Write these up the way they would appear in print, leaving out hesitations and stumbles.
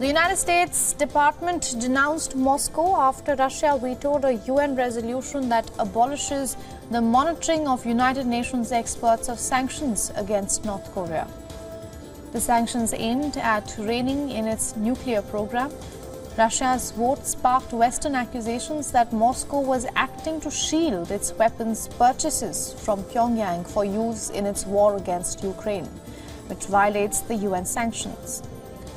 United States Department denounced Moscow after Russia vetoed a UN resolution that abolishes the monitoring of United Nations experts of sanctions against North Korea. The sanctions aimed at reining in its nuclear program. Russia's vote sparked Western accusations that Moscow was acting to shield its weapons purchases from Pyongyang for use in its war against Ukraine, which violates the UN sanctions.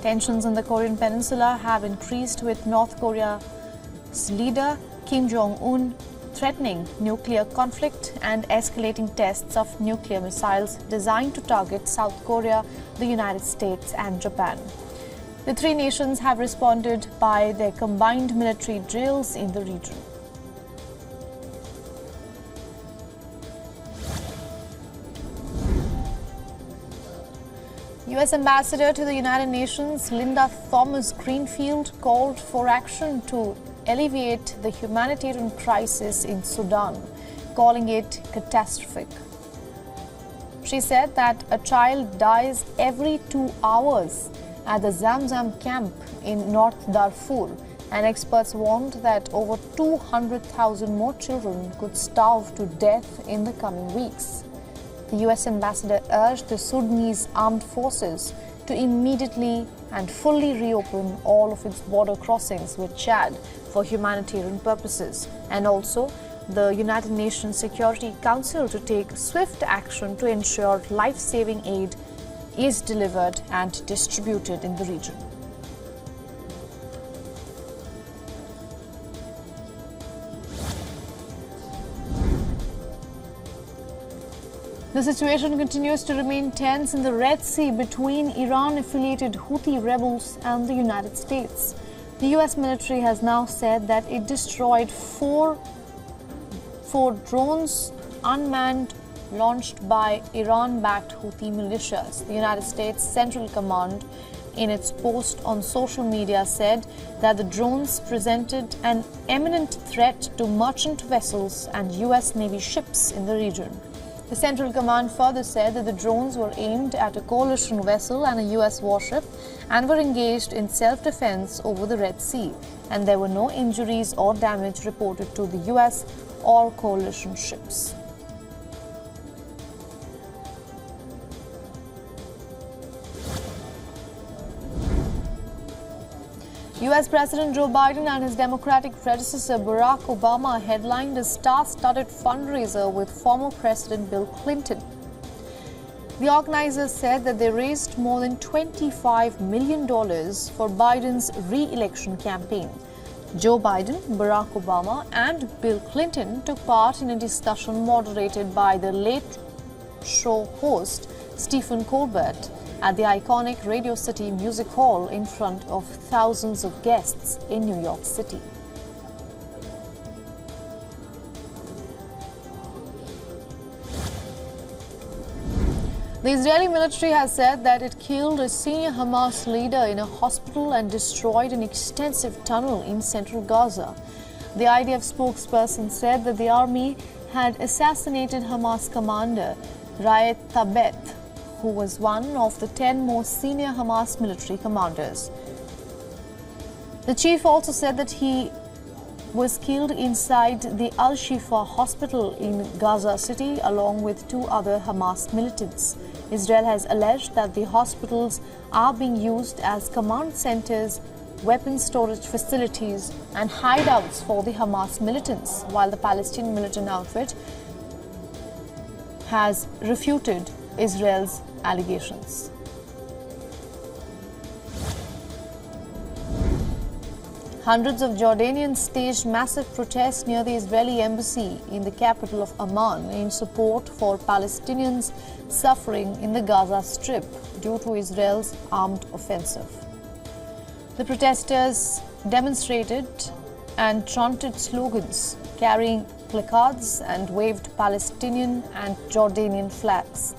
Tensions in the Korean Peninsula have increased, with North Korea's leader Kim Jong-un threatening nuclear conflict and escalating tests of nuclear missiles designed to target South Korea, the United States and Japan. The three nations have responded by their combined military drills in the region. U.S. Ambassador to the United Nations Linda Thomas-Greenfield called for action to alleviate the humanitarian crisis in Sudan, calling it catastrophic. She said that a child dies every 2 hours at the Zamzam camp in North Darfur, and experts warned that over 200,000 more children could starve to death in the coming weeks. The U.S. ambassador urged the Sudanese armed forces to immediately and fully reopen all of its border crossings with Chad for humanitarian purposes, and also the United Nations Security Council to take swift action to ensure life-saving aid is delivered and distributed in the region. The situation continues to remain tense in the Red Sea between Iran-affiliated Houthi rebels and the United States. The U.S. military has now said that it destroyed four drones unmanned launched by Iran-backed Houthi militias. The United States Central Command, in its post on social media, said that the drones presented an imminent threat to merchant vessels and U.S. Navy ships in the region. The Central Command further said that the drones were aimed at a coalition vessel and a U.S. warship and were engaged in self-defense over the Red Sea, and there were no injuries or damage reported to the U.S. or coalition ships. U.S. President Joe Biden and his Democratic predecessor Barack Obama headlined a star-studded fundraiser with former President Bill Clinton. The organizers said that they raised more than $25 million for Biden's re-election campaign. Joe Biden, Barack Obama and Bill Clinton took part in a discussion moderated by the Late Show host Stephen Colbert at the iconic Radio City Music Hall in front of thousands of guests in New York City. The Israeli military has said that it killed a senior Hamas leader in a hospital and destroyed an extensive tunnel in central Gaza. The IDF spokesperson said that the army had assassinated Hamas commander Raed Tabet, who was one of the 10 most senior Hamas military commanders. The chief also said that he was killed inside the Al-Shifa hospital in Gaza City along with 2 other Hamas militants. Israel has alleged that the hospitals are being used as command centers, weapons storage facilities and hideouts for the Hamas militants, while the Palestinian militant outfit has refuted Israel's allegations. Hundreds of Jordanians staged massive protests near the Israeli embassy in the capital of Amman in support for Palestinians suffering in the Gaza Strip due to Israel's armed offensive. The protesters demonstrated and chanted slogans, carrying placards and waved Palestinian and Jordanian flags.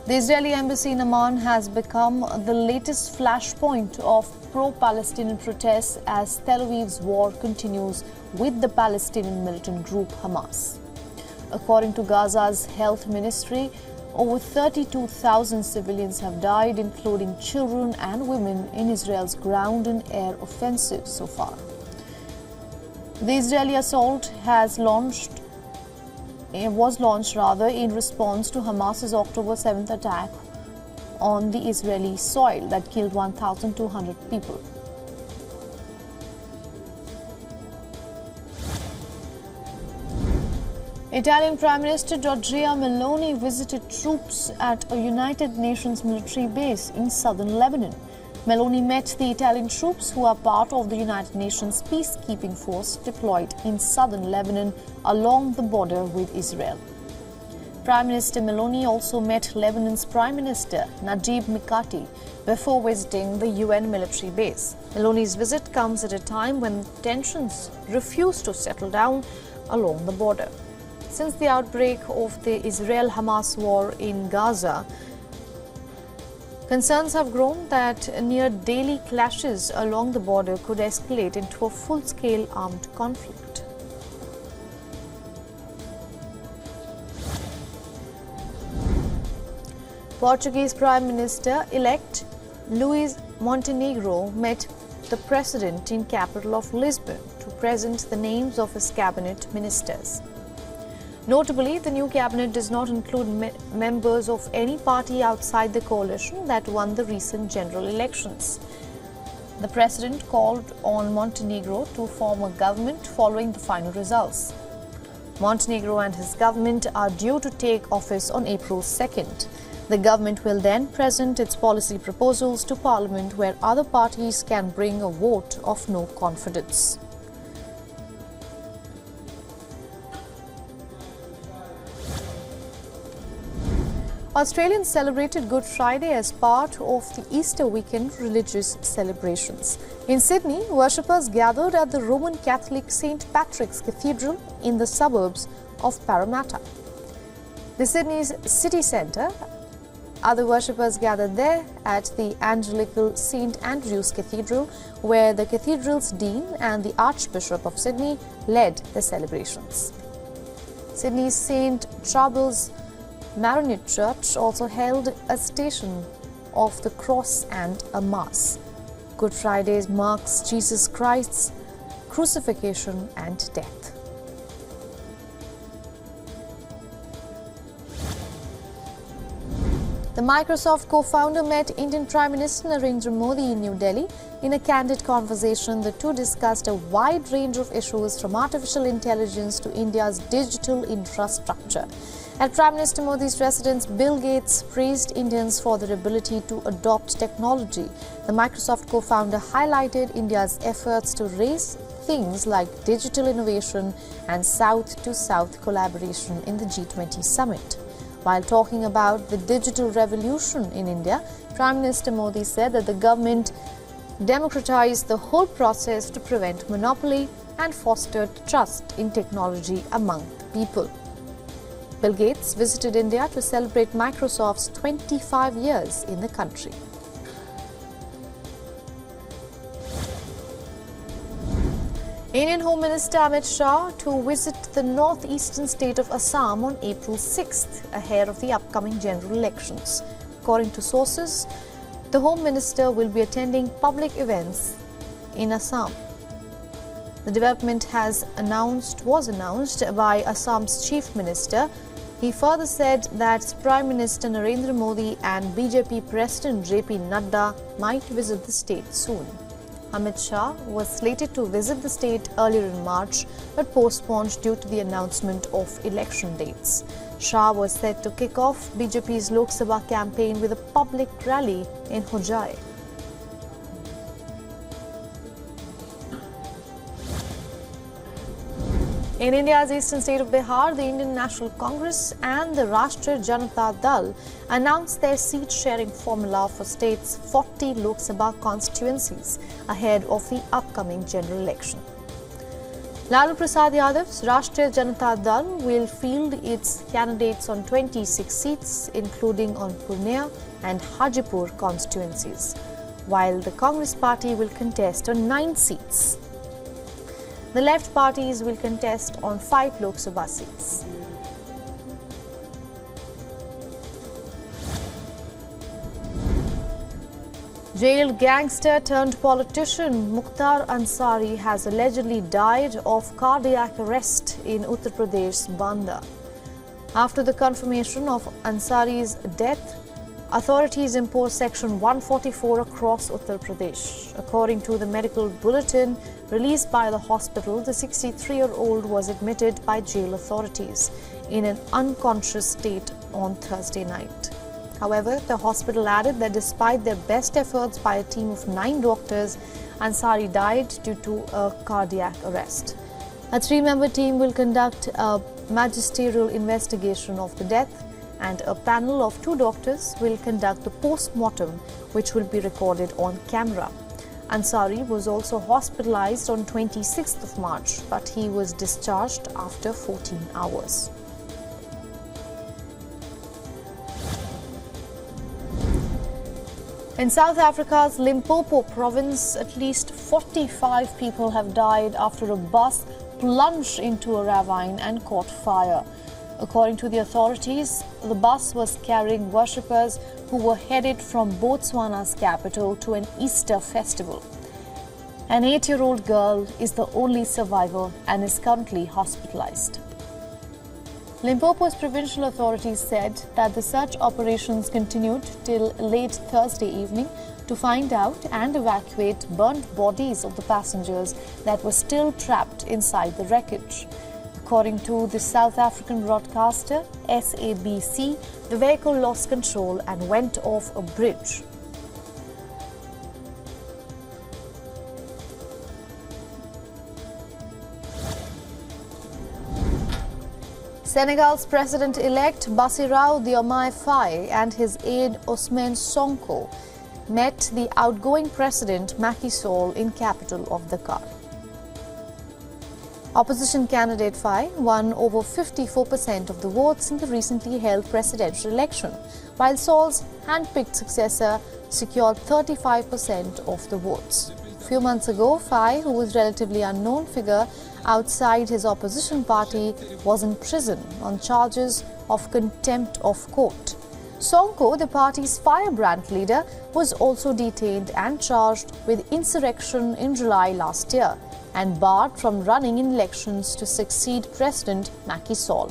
The Israeli embassy in Amman has become the latest flashpoint of pro-Palestinian protests as Tel Aviv's war continues with the Palestinian militant group Hamas. According to Gaza's health ministry, Over 32,000 civilians have died, including children and women, in Israel's ground and air offensive so far. The Israeli assault was launched in response to Hamas's October 7th attack on the Israeli soil that killed 1,200 people. Italian Prime Minister Giorgia Meloni visited troops at a United Nations military base in southern Lebanon. Meloni met the Italian troops who are part of the United Nations peacekeeping force deployed in southern Lebanon along the border with Israel. Prime Minister Meloni also met Lebanon's Prime Minister Najib Mikati before visiting the UN military base. Meloni's visit comes at a time when tensions refuse to settle down along the border. Since the outbreak of the Israel-Hamas war in Gaza, concerns have grown that near daily clashes along the border could escalate into a full-scale armed conflict. Portuguese Prime Minister-elect Luís Montenegro met the President in capital of Lisbon to present the names of his cabinet ministers. Notably, the new cabinet does not include members of any party outside the coalition that won the recent general elections. The president called on Montenegro to form a government following the final results. Montenegro and his government are due to take office on April 2nd. The government will then present its policy proposals to Parliament, where other parties can bring a vote of no confidence. Australians celebrated Good Friday as part of the Easter weekend religious celebrations. In Sydney, worshippers gathered at the Roman Catholic St. Patrick's Cathedral in the suburbs of Parramatta. The Sydney's city centre, other worshippers gathered there at the Angelical St. Andrew's Cathedral, where the cathedral's dean and the Archbishop of Sydney led the celebrations. Sydney's St. Charles Maronite Church also held a Station of the Cross and a Mass. Good Friday marks Jesus Christ's crucifixion and death. The Microsoft co-founder met Indian Prime Minister Narendra Modi in New Delhi. In a candid conversation, the two discussed a wide range of issues from artificial intelligence to India's digital infrastructure. At Prime Minister Modi's residence, Bill Gates praised Indians for their ability to adopt technology. The Microsoft co-founder highlighted India's efforts to raise things like digital innovation and South-to-South collaboration in the G20 summit. While talking about the digital revolution in India, Prime Minister Modi said that the government democratized the whole process to prevent monopoly and fostered trust in technology among the people. Bill Gates visited India to celebrate Microsoft's 25 years in the country. Indian Home Minister Amit Shah to visit the northeastern state of Assam on April 6th, ahead of the upcoming general elections. According to sources, the Home Minister will be attending public events in Assam. The development was announced by Assam's Chief Minister. He further said that Prime Minister Narendra Modi and BJP President JP Nadda might visit the state soon. Amit Shah was slated to visit the state earlier in March but postponed due to the announcement of election dates. Shah was set to kick off BJP's Lok Sabha campaign with a public rally in Hojai. In India's eastern state of Bihar, the Indian National Congress and the Rashtriya Janata Dal announced their seat-sharing formula for state's 40 Lok Sabha constituencies ahead of the upcoming general election. Lalu Prasad Yadav's Rashtriya Janata Dal will field its candidates on 26 seats, including on Purnia and Hajipur constituencies, while the Congress party will contest on 9 seats. The left parties will contest on 5 Lok Sabha seats. Jailed gangster turned politician Mukhtar Ansari has allegedly died of cardiac arrest in Uttar Pradesh's Banda. After the confirmation of Ansari's death, authorities imposed Section 144 across Uttar Pradesh. According to the medical bulletin released by the hospital, the 63-year-old was admitted by jail authorities in an unconscious state on Thursday night. However, the hospital added that despite their best efforts by a team of 9 doctors, Ansari died due to a cardiac arrest. A 3-member team will conduct a magisterial investigation of the death, and a panel of 2 doctors will conduct the post-mortem, which will be recorded on camera. Ansari was also hospitalized on 26th of March, but he was discharged after 14 hours. In South Africa's Limpopo province, at least 45 people have died after a bus plunged into a ravine and caught fire. According to the authorities, the bus was carrying worshippers who were headed from Botswana's capital to an Easter festival. An 8-year-old girl is the only survivor and is currently hospitalized. Limpopo's provincial authorities said that the search operations continued till late Thursday evening to find out and evacuate burnt bodies of the passengers that were still trapped inside the wreckage. According to the South African broadcaster SABC, the vehicle lost control and went off a bridge. Senegal's president-elect Bassirou Diomaye Faye and his aide Ousmane Sonko met the outgoing president Macky Sall in capital of Dakar. Opposition candidate Faye won over 54% of the votes in the recently held presidential election, while Sall's hand-picked successor secured 35% of the votes. A few months ago, Faye, who was a relatively unknown figure outside his opposition party, was in prison on charges of contempt of court. Sonko, the party's firebrand leader, was also detained and charged with insurrection in July last year and barred from running in elections to succeed President Macky Sall.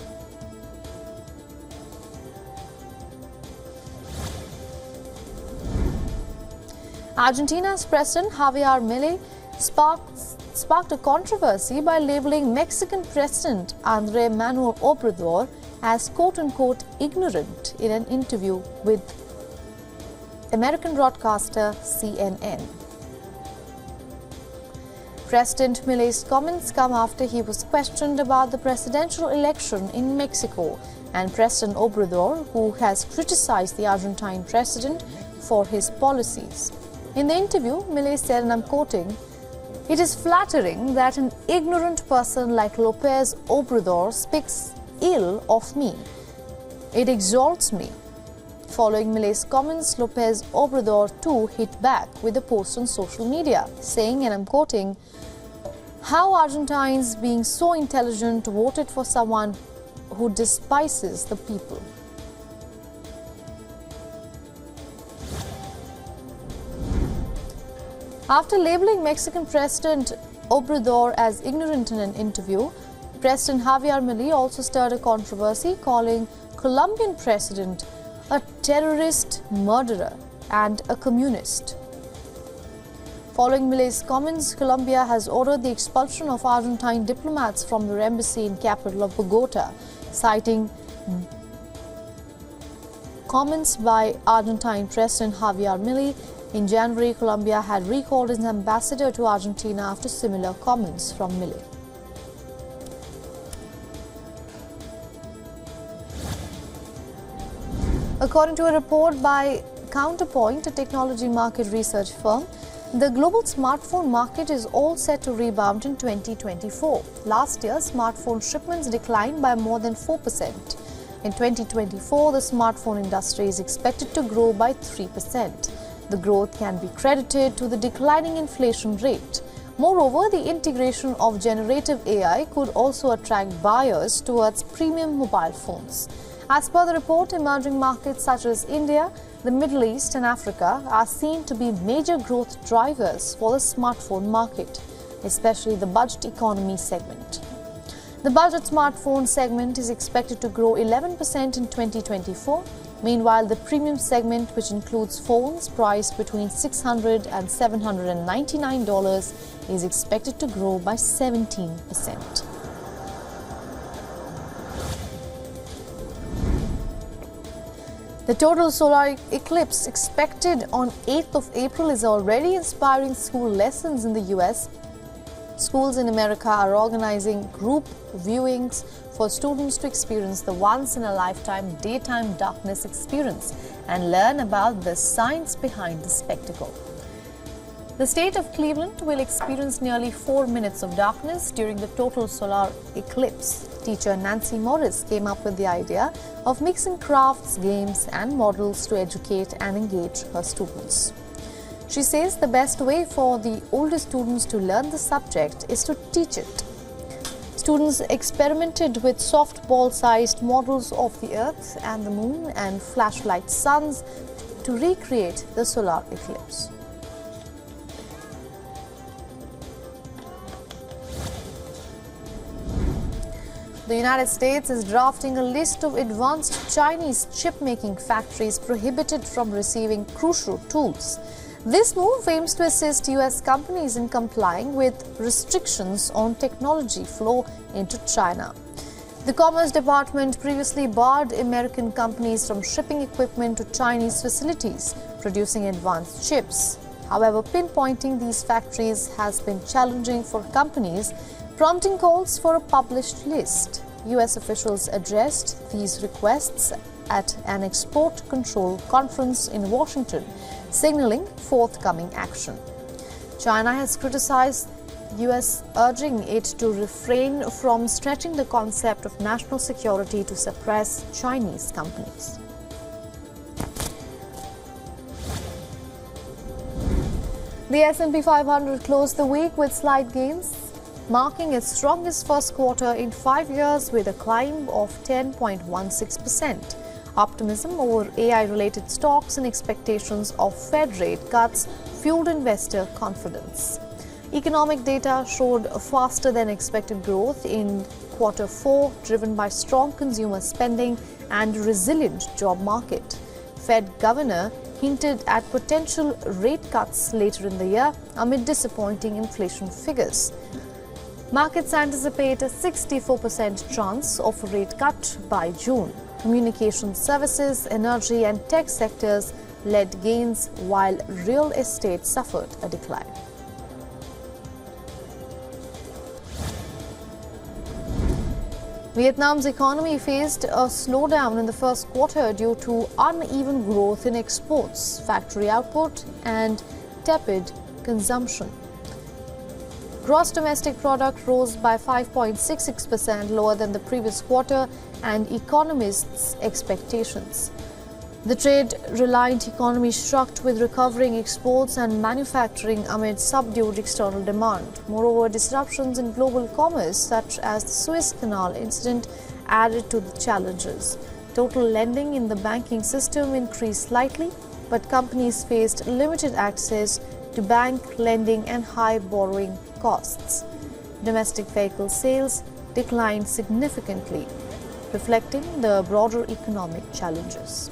Argentina's President Javier Milei sparked a controversy by labeling Mexican President Andrés Manuel Obrador as quote-unquote ignorant in an interview with American broadcaster CNN. President Milei's comments come after he was questioned about the presidential election in Mexico and President Obrador, who has criticized the Argentine president for his policies. In the interview, Milei said, and I'm quoting, "It is flattering that an ignorant person like López Obrador speaks ill of me. It exalts me." Following Milei's comments, López Obrador too hit back with a post on social media, saying, and I'm quoting, "How Argentines, being so intelligent, voted for someone who despises the people." After labeling Mexican President Obrador as ignorant in an interview, President Javier Milei also stirred a controversy, calling Colombian president a terrorist, murderer and a communist. Following Milei's comments, Colombia has ordered the expulsion of Argentine diplomats from their embassy in capital of Bogota, citing comments by Argentine President Javier Milei. In January, Colombia had recalled its ambassador to Argentina after similar comments from Milei. According to a report by Counterpoint, a technology market research firm, the global smartphone market is all set to rebound in 2024. Last year, smartphone shipments declined by more than 4%. In 2024, the smartphone industry is expected to grow by 3%. The growth can be credited to the declining inflation rate. Moreover, the integration of generative AI could also attract buyers towards premium mobile phones. As per the report, emerging markets such as India, the Middle East and Africa are seen to be major growth drivers for the smartphone market, especially the budget economy segment. The budget smartphone segment is expected to grow 11% in 2024. Meanwhile, the premium segment, which includes phones priced between $600 and $799, is expected to grow by 17%. The total solar eclipse expected on 8th of April is already inspiring school lessons in the US. Schools in America are organizing group viewings for students to experience the once-in-a-lifetime daytime darkness experience and learn about the science behind the spectacle. The state of Cleveland will experience nearly 4 minutes of darkness during the total solar eclipse. Teacher Nancy Morris came up with the idea of mixing crafts, games and models to educate and engage her students. She says the best way for the older students to learn the subject is to teach it. Students experimented with softball-sized models of the Earth and the Moon and flashlight suns to recreate the solar eclipse. The United States is drafting a list of advanced Chinese chip-making factories prohibited from receiving crucial tools. This move aims to assist U.S. companies in complying with restrictions on technology flow into China. The Commerce Department previously barred American companies from shipping equipment to Chinese facilities producing advanced chips. However, pinpointing these factories has been challenging for companies, prompting calls for a published list. U.S. officials addressed these requests at an export control conference in Washington, signaling forthcoming action. China has criticized the U.S., urging it to refrain from stretching the concept of national security to suppress Chinese companies. The S&P 500 closed the week with slight gains, marking its strongest first quarter in 5 years with a climb of 10.16%. Optimism over AI-related stocks and expectations of Fed rate cuts fueled investor confidence. Economic data showed faster than expected growth in quarter 4, driven by strong consumer spending and resilient job market. Fed governor hinted at potential rate cuts later in the year amid disappointing inflation figures. Markets anticipate a 64% chance of a rate cut by June. Communication services, energy and tech sectors led gains while real estate suffered a decline. Vietnam's economy faced a slowdown in the first quarter due to uneven growth in exports, factory output and tepid consumption. Gross domestic product rose by 5.66%, lower than the previous quarter and economists' expectations. The trade-reliant economy shrugged with recovering exports and manufacturing amid subdued external demand. Moreover, disruptions in global commerce, such as the Suez Canal incident, added to the challenges. Total lending in the banking system increased slightly, but companies faced limited access to bank lending and high borrowing costs. Domestic vehicle sales declined significantly, reflecting the broader economic challenges.